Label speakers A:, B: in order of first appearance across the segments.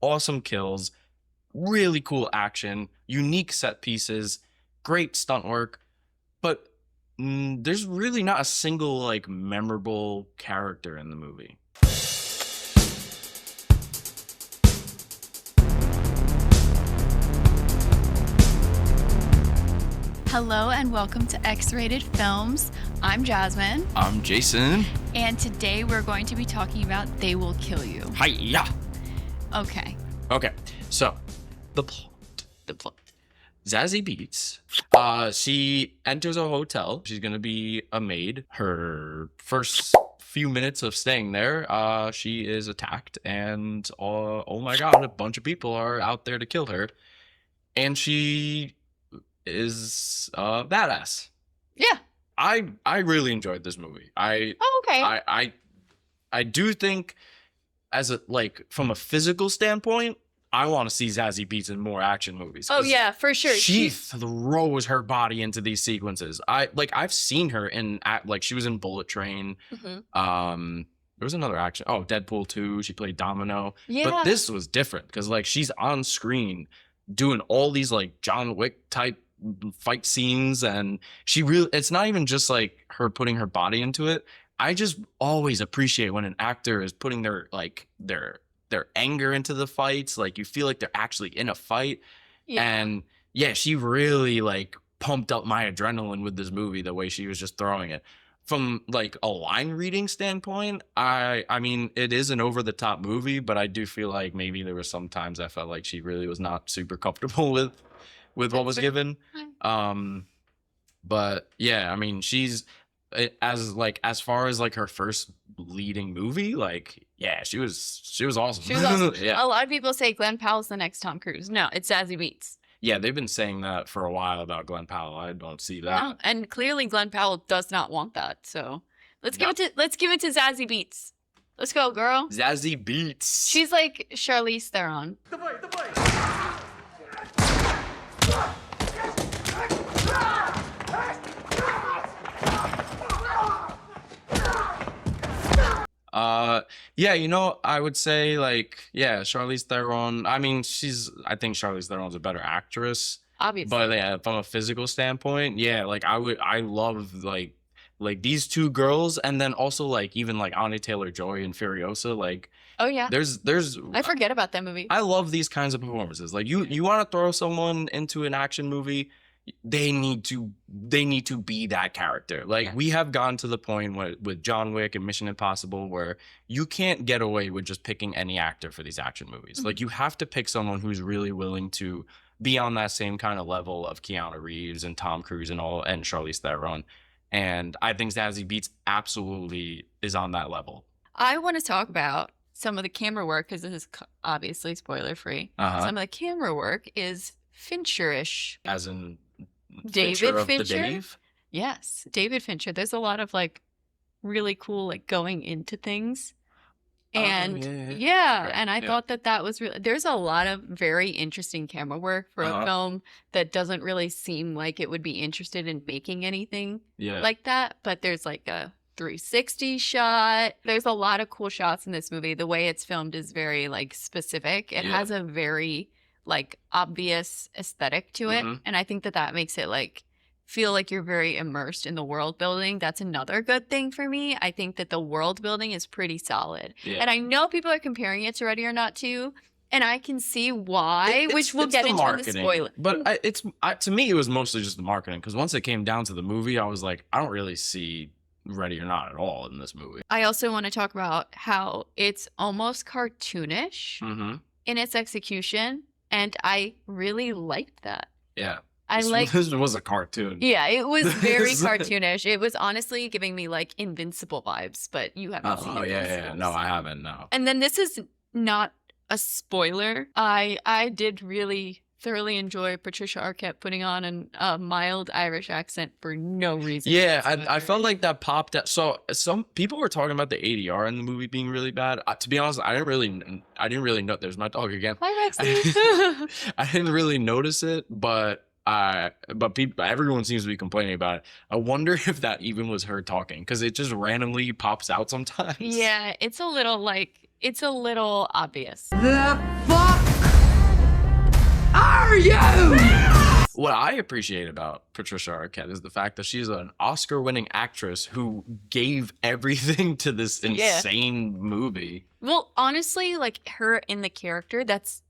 A: awesome kills, really cool action, unique set pieces, great stunt work, but there's really not a single like memorable character in the movie.
B: Hello and welcome to X-Rated Films. I'm Jasmine.
A: I'm Jason.
B: And today we're going to be talking about They Will Kill You.
A: Hiya!
B: Okay.
A: So, the plot. Zazie Beetz, she enters a hotel. She's going to be a maid. Her first few minutes of staying there, she is attacked. And, oh my God, a bunch of people are out there to kill her. And she is badass.
B: Yeah.
A: I really enjoyed this movie.
B: Okay.
A: I do think from a physical standpoint, I want to see Zazie Beetz in more action movies.
B: Oh yeah, for sure.
A: She throws her body into these sequences. I've seen her she was in Bullet Train.
B: Mm-hmm.
A: There was another action. Oh, Deadpool 2. She played Domino.
B: Yeah.
A: But this was different because she's on screen doing all these John Wick type fight scenes, and it's not even just her putting her body into it. I just always appreciate when an actor is putting their anger into the fights. You feel like they're actually in a fight.
B: Yeah.
A: And yeah, she really pumped up my adrenaline with this movie, the way she was just throwing it. From a line reading standpoint, I mean it is an over the top movie, but I do feel like maybe there were some times I felt like she really was not super comfortable with what was given. But yeah, I mean she's as far as her first leading movie, yeah, she was awesome.
B: She was awesome.
A: Yeah.
B: A lot of people say Glenn Powell's the next Tom Cruise. No, it's Zazie Beetz.
A: Yeah, they've been saying that for a while about Glenn Powell. I don't see that.
B: No, and clearly Glenn Powell does not want that. So let's give it to Zazie Beetz. Let's go, girl.
A: Zazie Beetz.
B: She's like Charlize Theron.
A: Yeah, I would say Charlize Theron. I mean, I think Charlize Theron's a better actress,
B: obviously.
A: But yeah, from a physical standpoint, yeah, I love these two girls, and then also even Anya Taylor-Joy and Furiosa.
B: Oh yeah,
A: there's
B: I forget about that movie.
A: I love these kinds of performances. You want to throw someone into an action movie, they need to be that character. We have gone to the point with John Wick and Mission Impossible where you can't get away with just picking any actor for these action movies.
B: Mm-hmm.
A: You have to pick someone who's really willing to be on that same kind of level of Keanu Reeves and Tom Cruise and Charlize Theron. And I think Zazie Beetz absolutely is on that level.
B: I want to talk about some of the camera work because this is obviously spoiler free. Some of the camera work is Fincher-ish.
A: As in
B: David Fincher?
A: Dave?
B: Yes, David Fincher. There's a lot of really cool going into things. And and I thought that was really, there's a lot of very interesting camera work for a film that doesn't really seem like it would be interested in making anything like that. But there's a 360 shot. There's a lot of cool shots in this movie. The way it's filmed is very specific. It has a very obvious aesthetic to it. And I think that makes it feel like you're very immersed in the world building. That's another good thing for me. I think that the world building is pretty solid. And I know people are comparing it to Ready or Not 2, and I can see why, which we'll get into in the spoiler.
A: But to me, it was mostly just the marketing, because once it came down to the movie, I was like, I don't really see Ready or Not at all in this movie.
B: I also want to talk about how it's almost cartoonish in its execution. And I really liked that.
A: Yeah. This was a cartoon.
B: Yeah, it was very cartoonish. It was honestly giving me Invincible vibes, but you haven't seen it.
A: Oh, yeah. No, I haven't, no.
B: And then this is not a spoiler. I did really thoroughly enjoy Patricia Arquette putting on a mild Irish accent for no reason.
A: Yeah, I felt like that popped out. So some people were talking about the ADR in the movie being really bad. To be honest, I didn't really know. There's my dog again.
B: Hi,
A: Rexy. I didn't really notice it, but everyone seems to be complaining about it. I wonder if that even was her talking, because it just randomly pops out sometimes.
B: Yeah, it's a little obvious.
C: The fuck
A: dare you? What I appreciate about Patricia Arquette is the fact that she's an Oscar-winning actress who gave everything to this insane movie.
B: Well, honestly, like her in the character, that's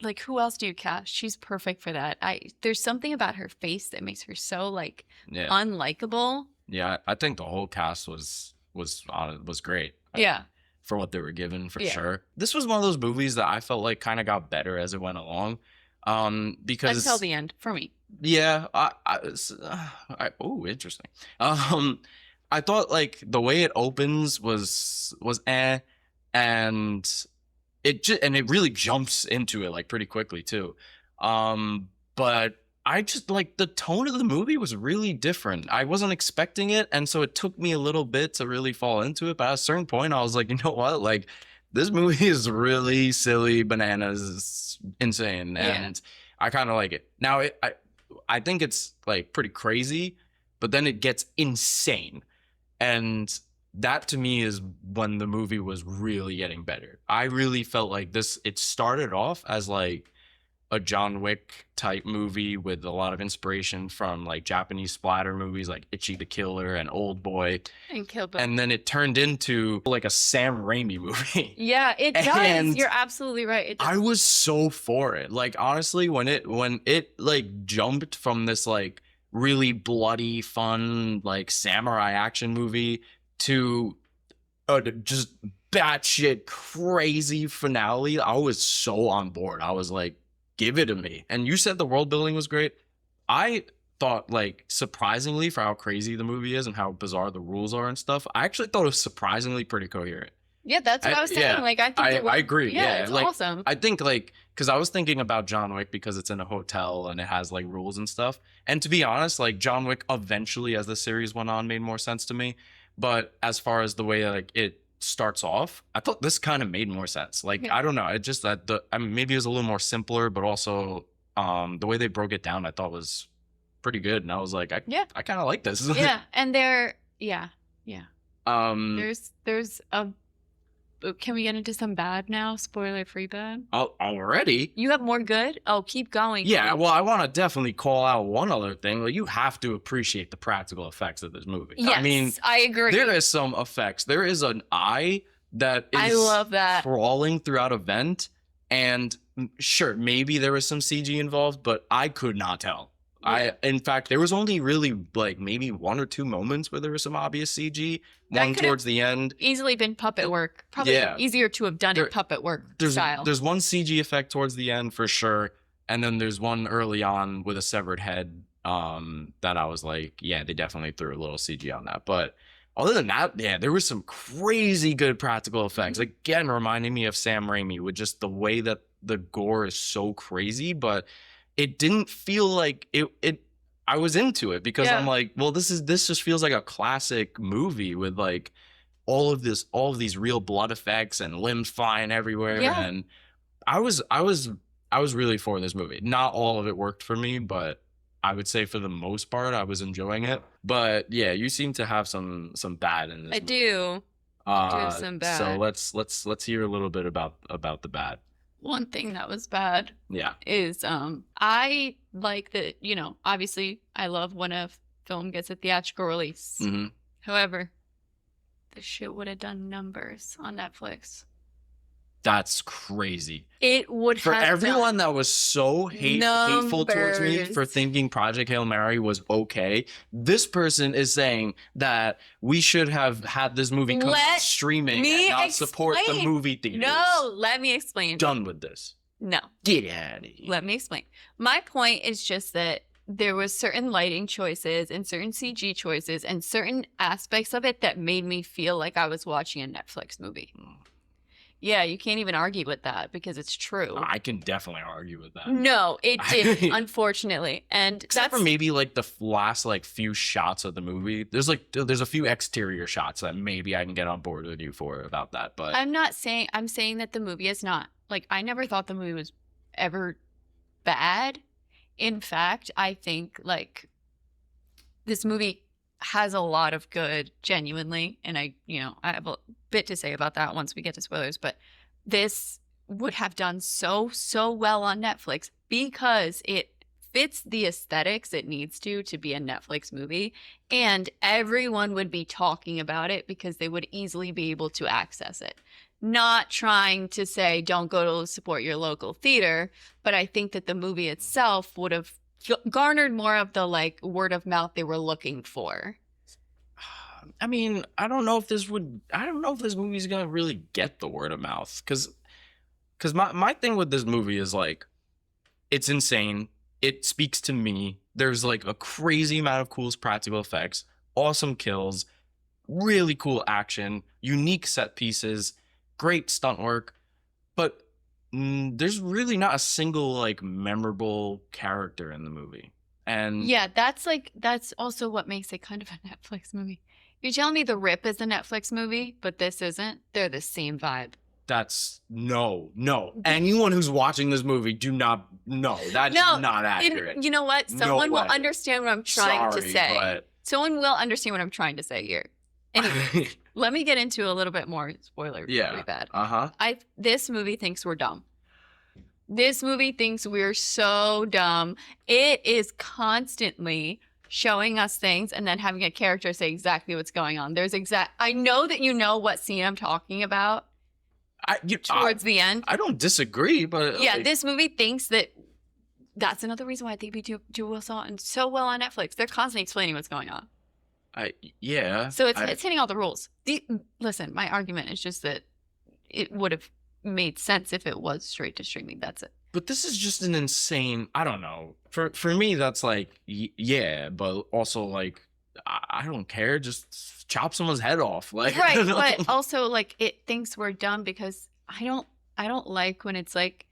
B: like, who else do you cast? She's perfect for that. There's something about her face that makes her so like unlikable.
A: Yeah, I think the whole cast was great.
B: Yeah.
A: For what they were given, for sure. This was one of those movies that I felt like kind of got better as it went along. Because
B: until the end for me.
A: Yeah, oh, interesting. I thought like the way it opens was and it really jumps into it like pretty quickly too. But I just like the tone of the movie was really different. I wasn't expecting it, and so it took me a little bit to really fall into it. But at a certain point, I was like, you know what, like this movie is really silly, bananas, insane, and I kind of like it. Now, I think it's like pretty crazy, but then it gets insane. And that to me is when the movie was really getting better. I really felt like it started off as like a John Wick type movie with a lot of inspiration from like Japanese splatter movies like Ichi the Killer and Old Boy.
B: And Kill Bill.
A: And then it turned into like a Sam Raimi movie.
B: Yeah, it does. You're absolutely right.
A: I was so for it. Like honestly, when it like jumped from this like really bloody, fun, like samurai action movie to just batshit crazy finale, I was so on board. I was like, give it to me. And you said the world building was great. I thought, like, surprisingly, for how crazy the movie is and how bizarre the rules are and stuff, I actually thought it was surprisingly pretty coherent.
B: Yeah, that's what I was saying.
A: Yeah,
B: like,
A: I agree. Yeah,
B: it's
A: like,
B: awesome.
A: I think, like, because I was thinking about John Wick because it's in a hotel and it has, like, rules and stuff. And to be honest, like, John Wick eventually, as the series went on, made more sense to me. But as far as the way, like, it starts off, I thought this kind of made more sense. Like, I don't know, it just that maybe it was a little more simpler, but also the way they broke it down I thought was pretty good, and I was like, I kind of like this.
B: Yeah, and there's a can we get into some bad now? Spoiler free bad.
A: Already?
B: You have more good? Oh, keep going.
A: Yeah, well, I want to definitely call out one other thing. Like, you have to appreciate the practical effects of this movie.
B: Yes,
A: I mean,
B: I agree.
A: There is some effects. There is an eye that is
B: I love that.
A: crawling throughout a vent, and sure, maybe there was some CG involved, but I could not tell. Yeah. In fact, there was only really like maybe 1 or 2 moments where there was some obvious CG. One towards the end.
B: Easily been puppet work. Probably easier to have done it puppet work style.
A: There's one CG effect towards the end for sure, and then there's one early on with a severed head that I was like, yeah, they definitely threw a little CG on that. But other than that, yeah, there was some crazy good practical effects. Again, reminding me of Sam Raimi with just the way that the gore is so crazy, but it didn't feel like it I was into it because I'm like, well, this just feels like a classic movie with like all of these real blood effects and limbs flying everywhere. And I was really for this movie. Not all of it worked for me, but I would say for the most part I was enjoying it. But yeah, you seem to have some bad in this movie.
B: I do have some bad.
A: So let's hear a little bit about the bad.
B: One thing that was bad is I like that, you know, obviously I love when a film gets a theatrical release.
A: Mm-hmm.
B: However, this shit would have done numbers on Netflix.
A: That's crazy.
B: It would
A: for
B: have
A: everyone that was so hateful towards me for thinking Project Hail Mary was okay. This person is saying that we should have had this movie come streaming and not support the movie theaters.
B: No, let me explain.
A: Done with this.
B: No.
A: Get out of here.
B: Let me explain. My point is just that there was certain lighting choices and certain CG choices and certain aspects of it that made me feel like I was watching a Netflix movie. Yeah, you can't even argue with that because it's true.
A: I can definitely argue with that.
B: No, it didn't, unfortunately. And
A: except for maybe like the last like few shots of the movie. There's a few exterior shots that maybe I can get on board with you for about that. But
B: I'm saying that the movie is not. Like, I never thought the movie was ever bad. In fact, I think like this movie has a lot of good, genuinely, and I have a bit to say about that once we get to spoilers, but this would have done so well on Netflix because it fits the aesthetics it needs to be a Netflix movie, and everyone would be talking about it because they would easily be able to access it. Not trying to say don't go to support your local theater, but I think that the movie itself would have garnered more of the like word of mouth they were looking for.
A: I mean, I don't know if this movie's gonna really get the word of mouth, because my thing with this movie is like, it's insane. It speaks to me. There's like a crazy amount of cool practical effects, awesome kills, really cool action, unique set pieces, great stunt work, but there's really not a single like memorable character in the movie. And
B: yeah, that's also what makes it kind of a Netflix movie. You're telling me The Rip is a Netflix movie, but this isn't? They're the same vibe.
A: That's no. Anyone who's watching this movie, do not. No, that's not accurate.
B: You know what? Someone will understand what I'm trying to say.
A: But...
B: Someone will understand what I'm trying to say here. Anyway, let me get into a little bit more spoiler.
A: Yeah.
B: Bad. This movie thinks we're dumb. This movie thinks we're so dumb. It is constantly showing us things and then having a character say exactly what's going on. I know that you know what scene I'm talking about. Towards the end.
A: I don't disagree, but
B: yeah, like, this movie thinks that's another reason why I think we do so well on Netflix. They're constantly explaining what's going on.
A: Yeah.
B: So it's hitting all the rules. Listen, my argument is just that it would have made sense if it was straight to streaming. That's it.
A: But this is just an insane, I don't know. For me, that's like, yeah, but also like, I don't care. Just chop someone's head off. Like,
B: right. But also like it thinks we're dumb because I don't like when it's like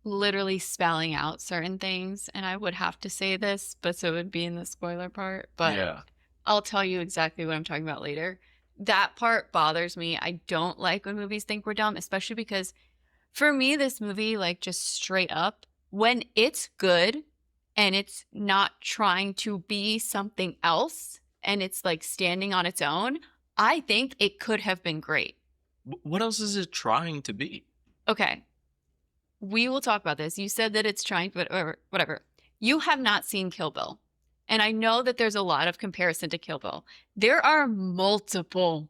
B: literally spelling out certain things. And I would have to say this, but so it would be in the spoiler part. But yeah, I'll tell you exactly what I'm talking about later. That part bothers me. I don't like when movies think we're dumb, especially because for me, this movie, like just straight up, when it's good and it's not trying to be something else and it's like standing on its own, I think it could have been great.
A: What else is it trying to be?
B: Okay. We will talk about this. You said that it's trying, but or whatever. You have not seen Kill Bill. And I know that there's a lot of comparison to Kill Bill. There are multiple,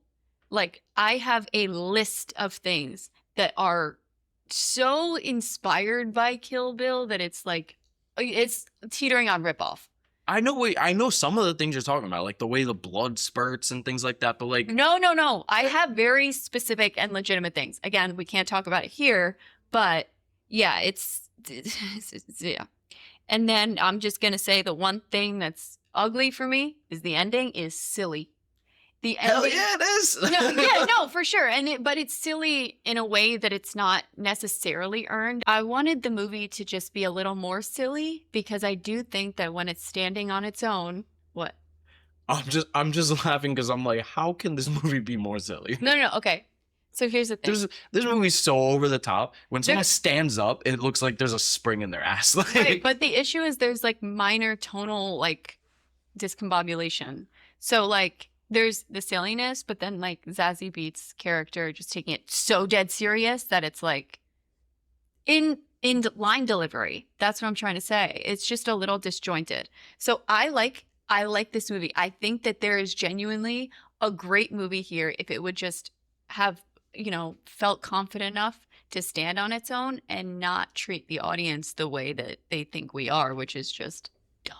B: like I have a list of things that are so inspired by Kill Bill that it's like, it's teetering on ripoff.
A: I know some of the things you're talking about, like the way the blood spurts and things like that, but like...
B: No. I have very specific and legitimate things. Again, we can't talk about it here, but yeah, it's yeah. And then I'm just going to say the one thing that's ugly for me is the ending is silly. The ending,
A: hell yeah, it is.
B: No, for sure. But it's silly in a way that it's not necessarily earned. I wanted the movie to just be a little more silly because I do think that when it's standing on its own, what?
A: I'm just laughing because I'm like, how can this movie be more silly?
B: No. Okay. So here's the thing.
A: This movie's so over the top. When someone stands up, it looks like there's a spring in their ass. Like...
B: Right, but the issue is there's like minor tonal like discombobulation. So like there's the silliness, but then like Zazie Beetz' character just taking it so dead serious that it's like in line delivery. That's what I'm trying to say. It's just a little disjointed. So I like this movie. I think that there is genuinely a great movie here if it would just have, felt confident enough to stand on its own and not treat the audience the way that they think we are, which is just dumb.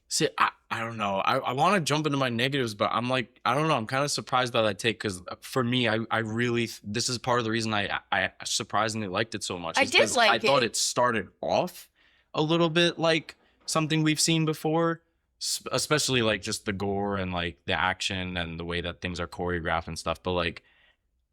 A: See, I don't know. I want to jump into my negatives, but I'm like, I don't know. I'm kind of surprised by that take because for me, I really, this is part of the reason I surprisingly liked it so much.
B: I did like it.
A: I thought it started off a little bit like something we've seen before, especially like just the gore and like the action and the way that things are choreographed and stuff. But like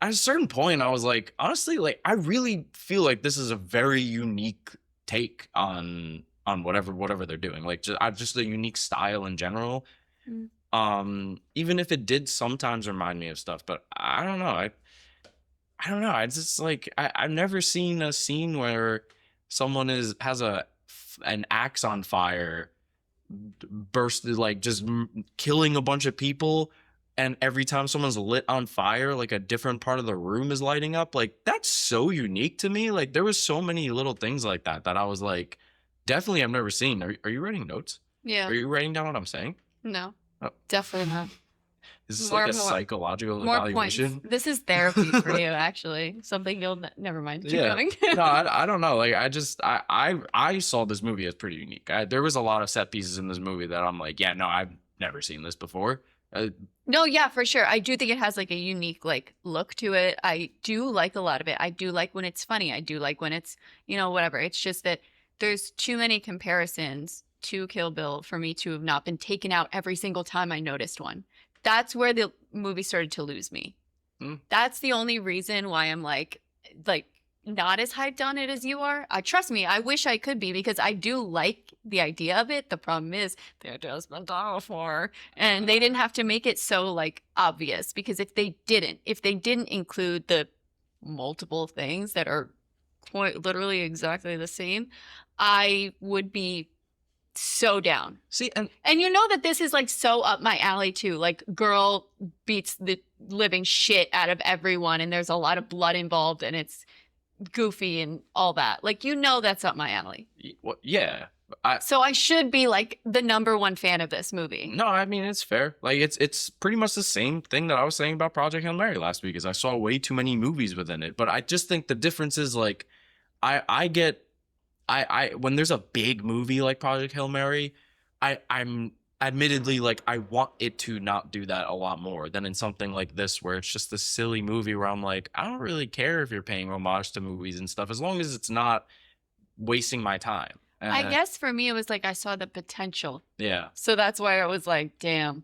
A: at a certain point, I was like, honestly, like I really feel like this is a very unique take on whatever they're doing, like just a unique style in general. Even if it did sometimes remind me of stuff, but I don't know. I don't know. I just like I've never seen a scene where someone has an axe on fire, bursted like just killing a bunch of people and every time someone's lit on fire, like a different part of the room is lighting up. Like that's so unique to me. Like there was so many little things like that that I was like, definitely I've never seen. Are you writing notes?
B: Yeah.
A: Are you writing down what I'm saying?
B: No.
A: Oh.
B: Definitely not.
A: Is this like a psychological
B: more
A: evaluation?
B: Points. This is therapy for you, actually. Something you'll never mind. Keep going.
A: No, I don't know. Like I saw this movie as pretty unique. There was a lot of set pieces in this movie that I'm like, yeah, no, I've never seen this before.
B: No, yeah, for sure. I do think it has like a unique like look to it. I do like a lot of it. I do like when it's funny. I do like when it's, whatever. It's just that there's too many comparisons to Kill Bill for me to have not been taken out every single time I noticed one. That's where the movie started to lose me. That's the only reason why I'm like not as hyped on it as you are. Trust me, I wish I could be, because I do like the idea of it. The problem is they're just been done before, and they didn't have to make it so like obvious, because if they didn't include the multiple things that are quite literally exactly the same, I would be so down.
A: See,
B: and that this is like so up my alley too. Like girl beats the living shit out of everyone, and there's a lot of blood involved, and it's goofy and all that. Like, that's up my alley.
A: Well, yeah.
B: So I should be like the #1 fan of this movie.
A: No, I mean it's fair. Like it's pretty much the same thing that I was saying about Project Hail Mary last week, is I saw way too many movies within it. But I just think the difference is like I get when there's a big movie like Project Hail Mary, I'm admittedly like I want it to not do that a lot more than in something like this, where it's just a silly movie where I'm like, I don't really care if you're paying homage to movies and stuff, as long as it's not wasting my time.
B: I guess for me it was like I saw the potential.
A: Yeah.
B: So that's why I was like, damn.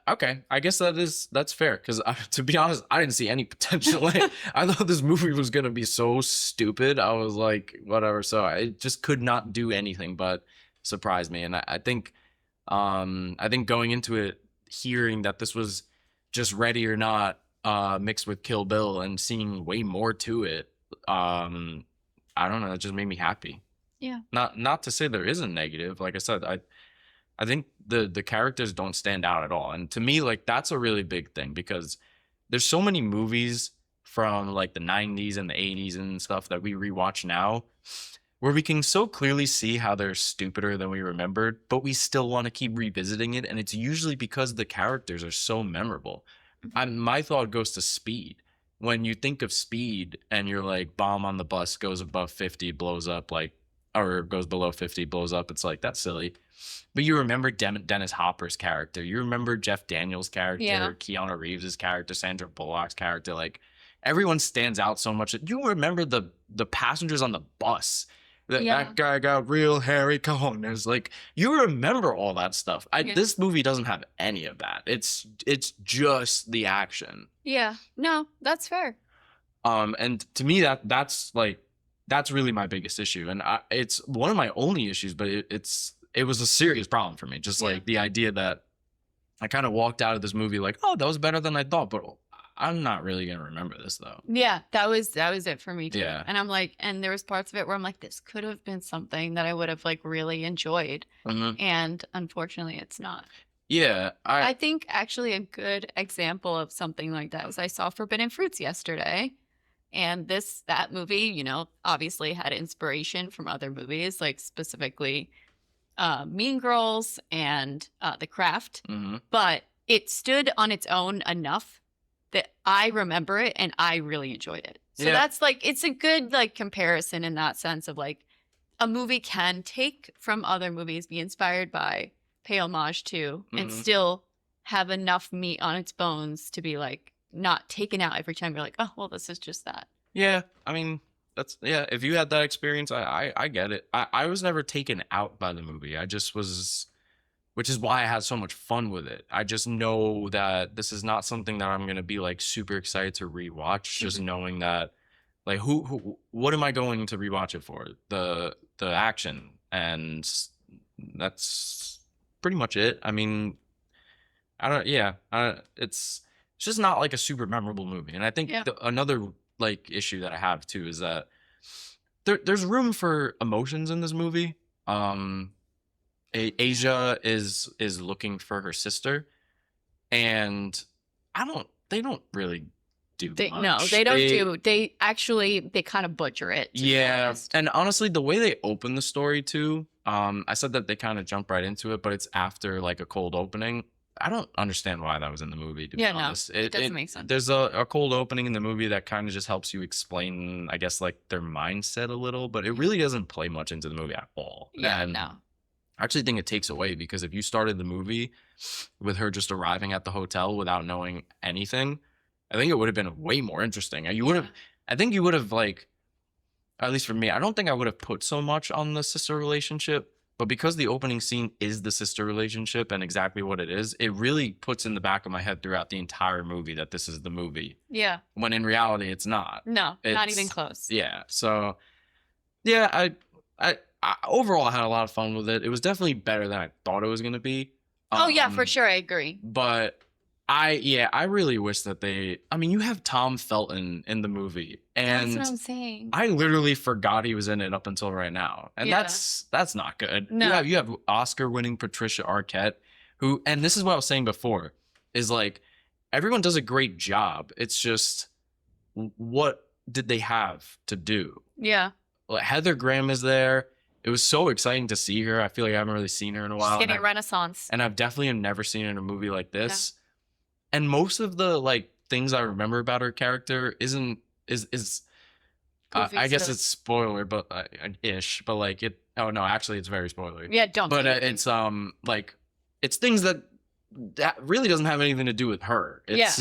A: Okay, I guess that's fair, because to be honest, I didn't see any potential. Like, I thought this movie was gonna be so stupid. I was like, whatever. So I just could not do anything but surprise me. And I think going into it, hearing that this was just Ready or Not mixed with Kill Bill and seeing way more to it, I don't know, it just made me happy.
B: Yeah.
A: Not to say there isn't negative. Like I said, I think the characters don't stand out at all. And to me, like, that's a really big thing, because there's so many movies from like the 90s and the 80s and stuff that we rewatch now, where we can so clearly see how they're stupider than we remembered, but we still want to keep revisiting it. And it's usually because the characters are so memorable. My thought goes to Speed. When you think of Speed and you're like, bomb on the bus goes above 50, blows up, like, or goes below 50, blows up. It's like, that's silly. But you remember Dennis Hopper's character. You remember Jeff Daniels' character, Keanu Reeves' character, Sandra Bullock's character. Like, everyone stands out so much. You remember the passengers on the bus. That guy got real hairy cojones. Like, you remember all that stuff. This movie doesn't have any of that. It's just the action.
B: Yeah. No, that's fair.
A: And to me, that's really my biggest issue. And it's one of my only issues, but it was a serious problem for me. Just like the idea that I kind of walked out of this movie like, oh, that was better than I thought, but I'm not really gonna remember this though.
B: Yeah, that was it for me too.
A: Yeah.
B: And I'm like, and there was parts of it where I'm like, this could have been something that I would have like really enjoyed. And unfortunately it's not.
A: Yeah.
B: I think actually a good example of something like that was I saw Forbidden Fruits yesterday. And that movie, obviously had inspiration from other movies, like specifically Mean Girls and The Craft. But it stood on its own enough that I remember it and I really enjoyed it. So that's like, it's a good like comparison in that sense of like a movie can take from other movies, be inspired by, pay homage to, and still have enough meat on its bones to be like not taken out every time you're like, oh, well, this is just that.
A: Yeah. I mean, if you had that experience, I get it. I was never taken out by the movie. I just was, which is why I had so much fun with it. I just know that this is not something that I'm going to be like super excited to rewatch, just knowing that like what am I going to rewatch it for? The action, and that's pretty much it. I mean, it's just not like a super memorable movie. And I think another like issue that I have too is that there's room for emotions in this movie. Asia is looking for her sister, and they don't really do
B: No,
A: much.
B: they don't they actually kind of butcher it.
A: Yeah, and honestly, the way they open the story too, I said that they kind of jump right into it, but it's after like a cold opening. I don't understand why that was in the movie, to be honest.
B: It doesn't make sense.
A: There's a cold opening in the movie that kind of just helps you explain, I guess, like their mindset a little, but it really doesn't play much into the movie at all.
B: Yeah,
A: and
B: no.
A: I actually think it takes away, because if you started the movie with her just arriving at the hotel without knowing anything, I think it would have been way more interesting. I think you would have, like, at least for me, I don't think I would have put so much on the sister relationship, but because the opening scene is the sister relationship and exactly what it is, it really puts in the back of my head throughout the entire movie that this is the movie.
B: Yeah.
A: When in reality, it's not.
B: No, not even close.
A: Yeah. So, yeah, I overall I had a lot of fun with it. It was definitely better than I thought it was going to be.
B: Oh yeah, for sure, I agree.
A: But I really wish that you have Tom Felton in the movie, and
B: that's what I'm saying.
A: I literally forgot he was in it up until right now, and that's not good.
B: No.
A: You have Oscar-winning Patricia Arquette, who, and this is what I was saying before, is like everyone does a great job. It's just, what did they have to do?
B: Yeah.
A: Like, Heather Graham is there. It was so exciting to see her. I feel like I haven't really seen her in a while.
B: She's getting a renaissance.
A: And I've definitely never seen her in a movie like this. Yeah. And most of the like things I remember about her character is I guess it's spoiler, but ish. But like it. Oh no, actually, it's very spoilery.
B: Yeah, don't.
A: But it's like it's things that really doesn't have anything to do with her. It's,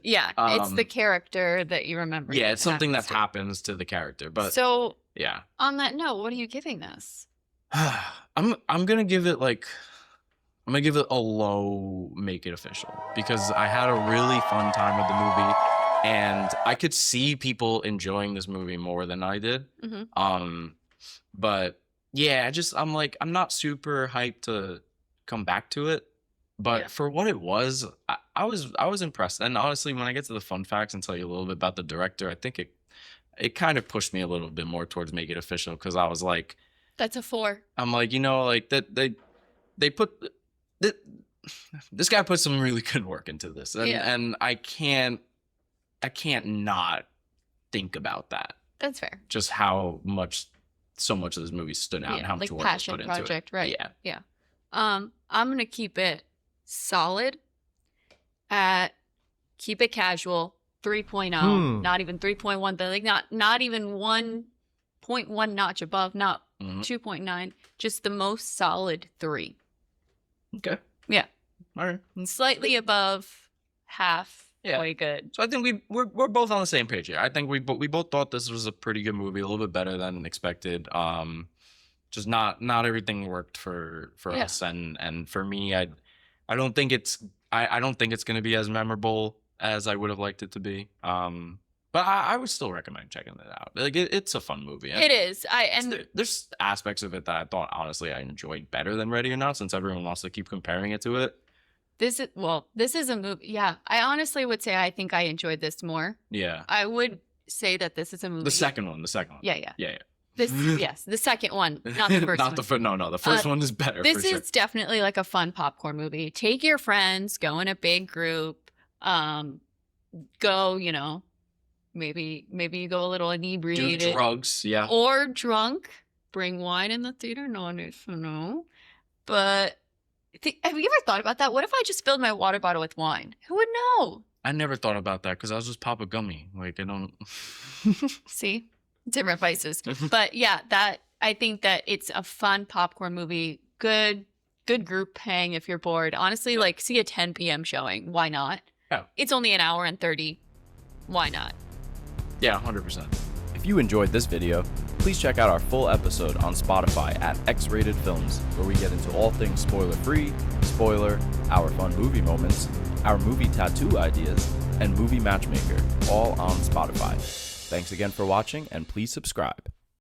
B: yeah. It's the character that you remember.
A: Yeah, it's something that happens to the character. But
B: so
A: yeah.
B: On that note, what are you giving this?
A: I'm gonna give it a low make it official, because I had a really fun time with the movie, and I could see people enjoying this movie more than I did.
B: Mm-hmm.
A: But yeah, I'm not super hyped to come back to it. But for what it was, I was impressed. And honestly, when I get to the fun facts and tell you a little bit about the director, I think it kind of pushed me a little bit more towards make it official, because I was like,
B: that's a 4. I'm
A: like, like that they put this guy put some really good work into this, and I can't not think about that.
B: That's fair.
A: Just how so much of this movie stood out, and how much
B: like
A: work was put into
B: project,
A: it.
B: Right? Yeah. I'm gonna keep it solid keep it casual 3.0, not even 3.1, but like not even 1.1 notch above, not 2.9, just the most solid 3.
A: Okay.
B: Yeah.
A: All right.
B: Slightly above half. Way good.
A: So I think we're both on the same page here. I think we both thought this was a pretty good movie, a little bit better than expected. Just not everything worked for us, and for me, I don't think it's going to be as memorable as I would have liked it to be. But I would still recommend checking it out. Like it's a fun movie.
B: It is.
A: There's aspects of it that I thought honestly I enjoyed better than Ready or Not, since everyone wants to keep comparing it to it.
B: This is a movie. Yeah, I honestly would say I think I enjoyed this more.
A: Yeah,
B: I would say that this is a movie.
A: The second one.
B: Yeah.
A: This
B: yes, the second one, not the first one.
A: The first one is better.
B: This is definitely like a fun popcorn movie. Take your friends, go in a big group, go, maybe you go a little inebriated.
A: Do drugs, yeah.
B: Or drunk. Bring wine in the theater. No one needs to know. But have you ever thought about that? What if I just filled my water bottle with wine? Who would know?
A: I never thought about that, because I was just pop a gummy. Like, I don't...
B: See? Different vices. But yeah, I think that it's a fun popcorn movie. Good group hang if you're bored. Honestly, like, see a 10 p.m. showing. Why not?
A: Yeah.
B: It's only an hour and 30. Why not?
A: Yeah, 100%.
C: If you enjoyed this video, please check out our full episode on Spotify at X-Rated Films, where we get into all things spoiler-free, spoiler, our fun movie moments, our movie tattoo ideas, and movie matchmaker, all on Spotify. Thanks again for watching, and please subscribe.